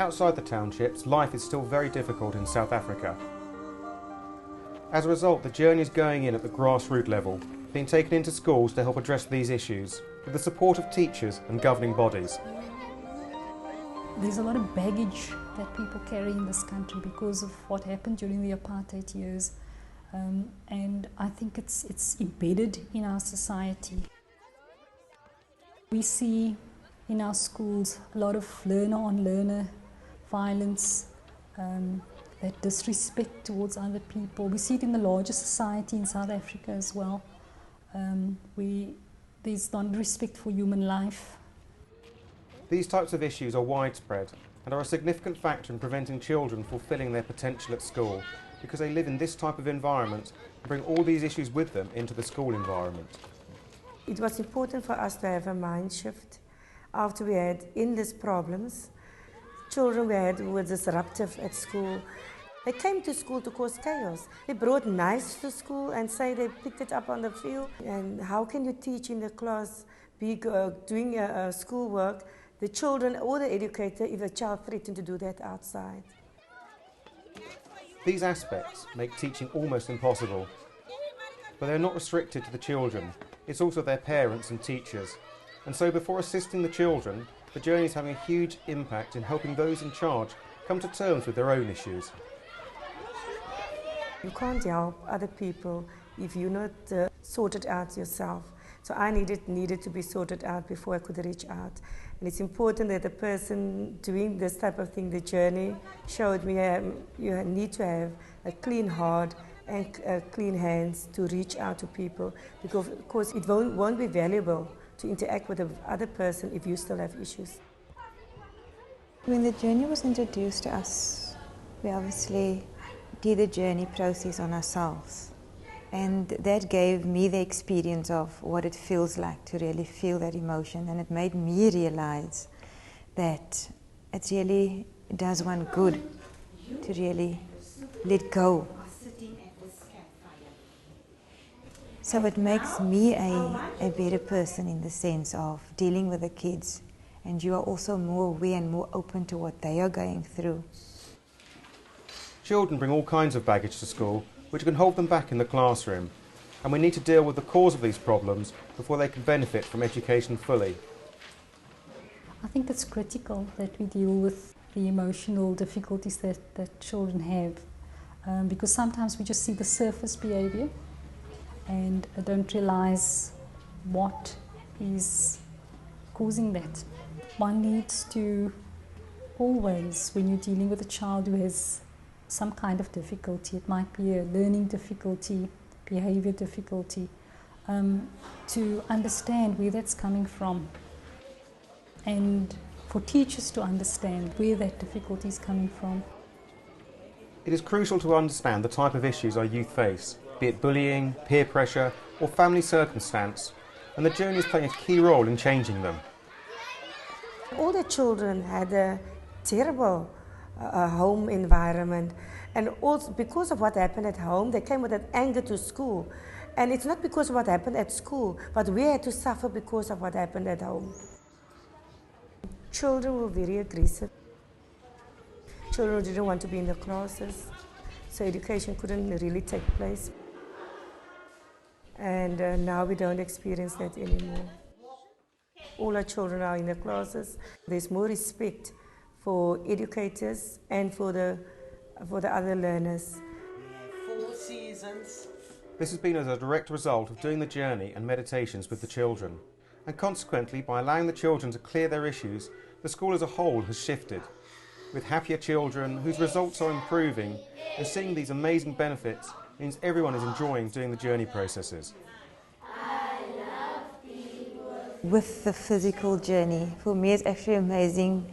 Outside the townships, life is still very difficult in South Africa. As a result, the journey is going in at the grassroots level, being taken into schools to help address these issues, with the support of teachers and governing bodies. There's a lot of baggage that people carry in this country because of what happened during the apartheid years, and I think it's embedded in our society. We see in our schools a lot of learner-on-learner violence, that disrespect towards other people. We see it in the larger society in South Africa as well. There's non-respect for human life. These types of issues are widespread and are a significant factor in preventing children fulfilling their potential at school, because they live in this type of environment and bring all these issues with them into the school environment. It was important for us to have a mind shift after we had endless problems. Children we had were disruptive at school. They came to school to cause chaos. They brought knives to school and say they picked it up on the field. And how can you teach in the class, doing schoolwork, the children or the educator, if a child threatened to do that outside? These aspects make teaching almost impossible, but they're not restricted to the children. It's also their parents and teachers. And so before assisting the children, the journey is having a huge impact in helping those in charge come to terms with their own issues. You can't help other people if you're not sorted out yourself. So I needed to be sorted out before I could reach out. And it's important that the person doing this type of thing, the journey, showed me you need to have a clean heart and clean hands to reach out to people, because of course it won't be valuable to interact with the other person if you still have issues. When the journey was introduced to us, we obviously did the journey process on ourselves. And that gave me the experience of what it feels like to really feel that emotion. And it made me realize that it really does one good to really let go. So it makes me a better person in the sense of dealing with the kids. And you are also more aware and more open to what they are going through. Children bring all kinds of baggage to school, which can hold them back in the classroom, and we need to deal with the cause of these problems before they can benefit from education fully. I think it's critical that we deal with the emotional difficulties that children have, because sometimes we just see the surface behaviour and don't realise what is causing that. One needs to always, when you're dealing with a child who has some kind of difficulty, it might be a learning difficulty, behaviour difficulty, to understand where that's coming from, and for teachers to understand where that difficulty is coming from. It is crucial to understand the type of issues our youth face, be it bullying, peer pressure or family circumstance, and the journey is playing a key role in changing them. All the children had a terrible home environment, and also because of what happened at home, they came with that anger to school. And it's not because of what happened at school, but we had to suffer because of what happened at home. Children were very aggressive. Children didn't want to be in the classes, so education couldn't really take place. And now we don't experience that anymore. All our children are in the classes. There's more respect for educators and for the other learners. 4 seasons. This has been as a direct result of doing the journey and meditations with the children. And consequently, by allowing the children to clear their issues, the school as a whole has shifted, with happier children whose results are improving, and seeing these amazing benefits means everyone is enjoying doing the journey processes. With the physical journey, for me it's actually amazing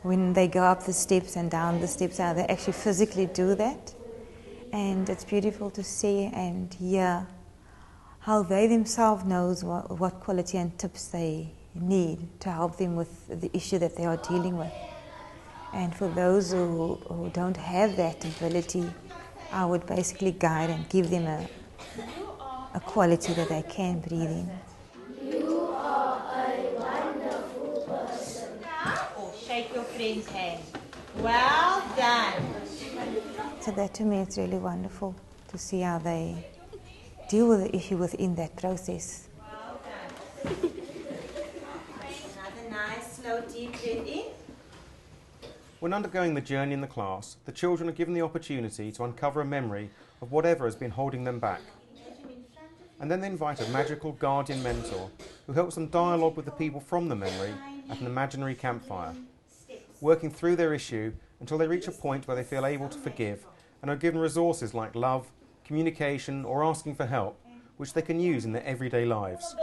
when they go up the steps and down the steps, how they actually physically do that. And it's beautiful to see and hear how they themselves knows what quality and tips they need to help them with the issue that they are dealing with. And for those who don't have that ability, I would basically guide and give them a quality that they can breathe in. You are a wonderful person. Or shake your friend's hand. Well done. So that to me it's really wonderful to see how they deal with the issue within that process. Well done. Another nice, slow, deep breath in. When undergoing the journey in the class, the children are given the opportunity to uncover a memory of whatever has been holding them back. And then they invite a magical guardian mentor who helps them dialogue with the people from the memory at an imaginary campfire, working through their issue until they reach a point where they feel able to forgive and are given resources like love, communication or asking for help, which they can use in their everyday lives.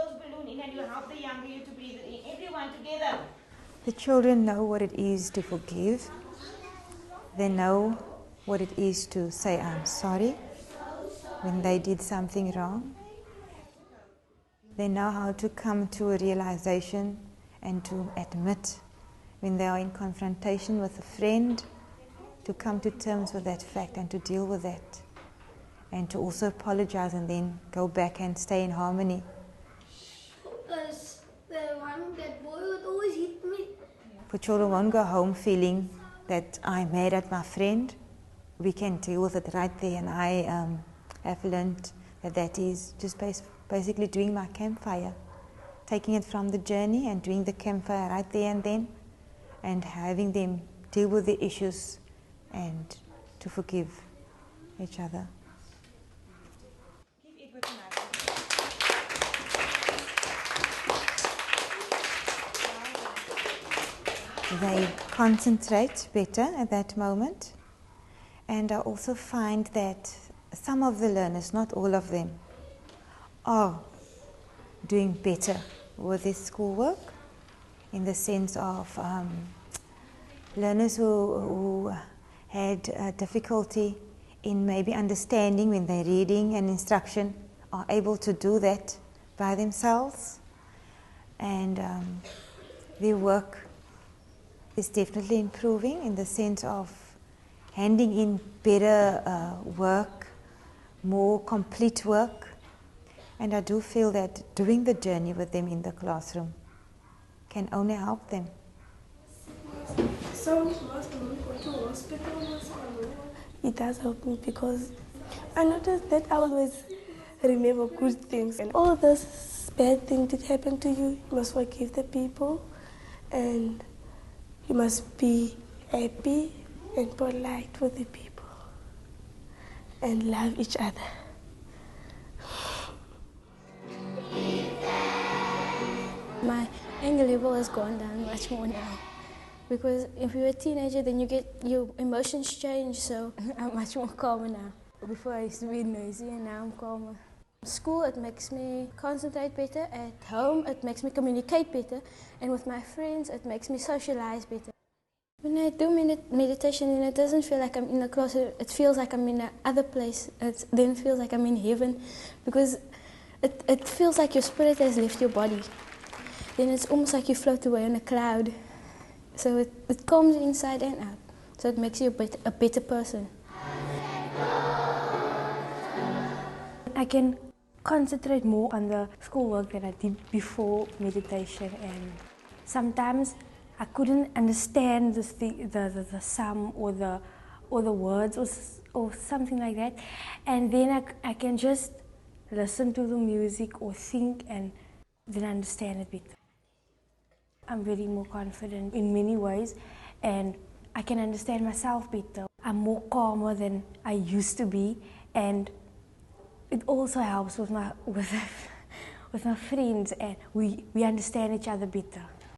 The children know what it is to forgive. They know what it is to say I'm sorry when they did something wrong. They know how to come to a realization and to admit when they are in confrontation with a friend, to come to terms with that fact and to deal with that. And to also apologize and then go back and stay in harmony. Because that boy would always hit me. For children won't go home feeling that I'm mad at my friend. We can deal with it right there, and I have learned that is just basically doing my campfire, taking it from the journey and doing the campfire right there and then, and having them deal with the issues and to forgive each other. They concentrate better at that moment, and I also find that some of the learners, not all of them, are doing better with their schoolwork, in the sense of learners who had difficulty in maybe understanding when they're reading an instruction are able to do that by themselves, and their work is definitely improving in the sense of handing in better work, more complete work. And I do feel that doing the journey with them in the classroom can only help them. So must go to hospital. It does help me because I noticed that I always remember good things, and all those bad things that happen to you, you must forgive the people, and you must be happy and polite with the people and love each other. My anger level has gone down much more now, because if you're a teenager then you get your emotions change, so I'm much more calmer now. Before I used to be noisy and now I'm calmer. School, it makes me concentrate better. At home, it makes me communicate better. And with my friends, it makes me socialize better. When I do meditation, then it doesn't feel like I'm in the closet. It feels like I'm in another place. It then feels like I'm in heaven, because it feels like your spirit has left your body. Then it's almost like you float away on a cloud. So it calms you inside and out. So it makes you a better person. I can concentrate more on the schoolwork that I did before meditation, and sometimes I couldn't understand the sum or the words or something like that, and then I can just listen to the music or think and then understand it better. I'm very more confident in many ways, and I can understand myself better. I'm more calmer than I used to be, and it also helps with my friends, and we understand each other better.